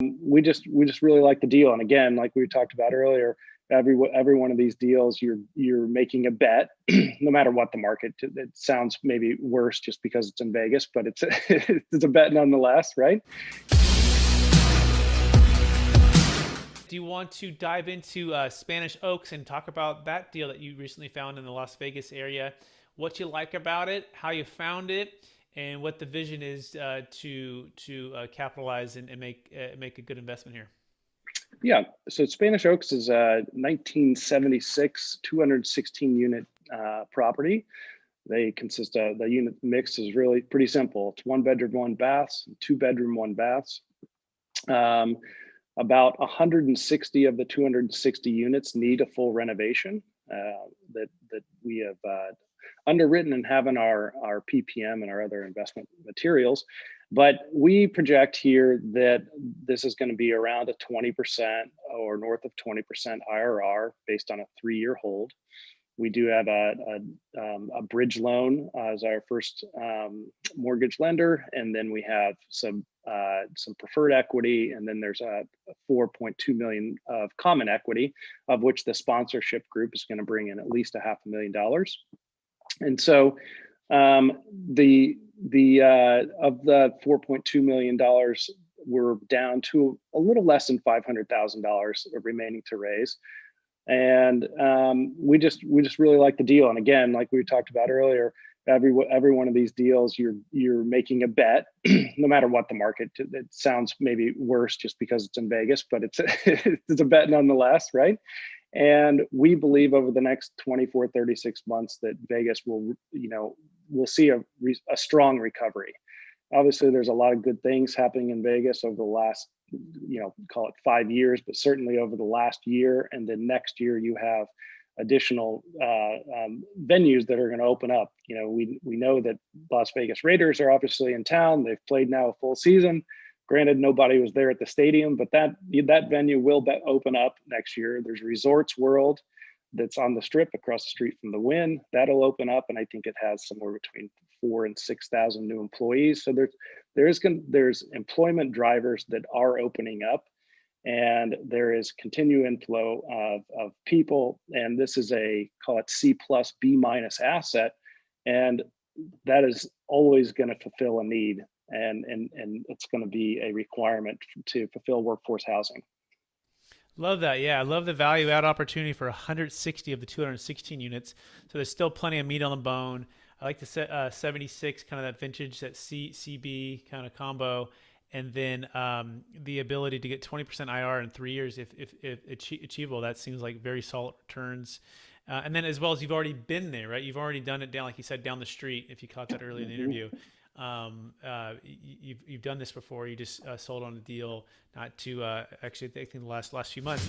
We just really like the deal. And again, like we talked about earlier, every one of these deals, you're making a bet, no matter what the market. It sounds maybe worse just because it's in Vegas, but it's it's a bet nonetheless, right? Do you want to dive into Spanish Oaks and talk about that deal that you recently found in the Las Vegas area? What you like about it, how you found it, and what the vision is to capitalize and make a good investment here. Yeah. So Spanish Oaks is a 1976 216 unit property. They consist of, the unit mix is really pretty simple. It's 1 bedroom, 1 bath, 2 bedroom, 1 bath. About 160 of the 260 units need a full renovation that we have underwritten and have in our PPM and our other investment materials. But we project here that this is going to be around a 20% or north of 20% IRR based on a 3-year hold. We do have a bridge loan as our first mortgage lender, and then we have some preferred equity, and then there's a 4.2 million of common equity, of which the sponsorship group is going to bring in at least $500,000. And so the of the $4.2 million, we're down to a little less than $500,000 remaining to raise. And we just really like the deal. And again, like we talked about earlier, every one of these deals, you're making a bet, no matter what the market. It sounds maybe worse just because it's in Vegas, but it's it's a bet nonetheless, right? And we believe over the next 24, 36 months that Vegas will, we'll see a strong recovery. Obviously, there's a lot of good things happening in Vegas over the last, call it 5 years, but certainly over the last year. And then next year, you have additional venues that are going to open up. We know that Las Vegas Raiders are obviously in town. They've played now a full season. Granted, nobody was there at the stadium, but that venue will open up next year. There's Resorts World that's on the Strip across the street from the Wynn. That'll open up, and I think it has somewhere between 4,000 and 6,000 new employees. So there's employment drivers that are opening up, and there is continued inflow of people. And this is call it C plus B minus asset, and that is always going to fulfill a need, and it's going to be a requirement to fulfill workforce housing. Love that. Yeah, I love the value add opportunity for 160 of the 216 units. So there's still plenty of meat on the bone. I like the 76, kind of that vintage, that CB kind of combo, and then the ability to get 20% IR in 3 years if achievable. That seems like very solid returns. And then as well as you've already been there, right? You've already done it down, like you said, down the street. If you caught that early in the interview. You've done this before. You just sold on a deal not to actually I think the last few months.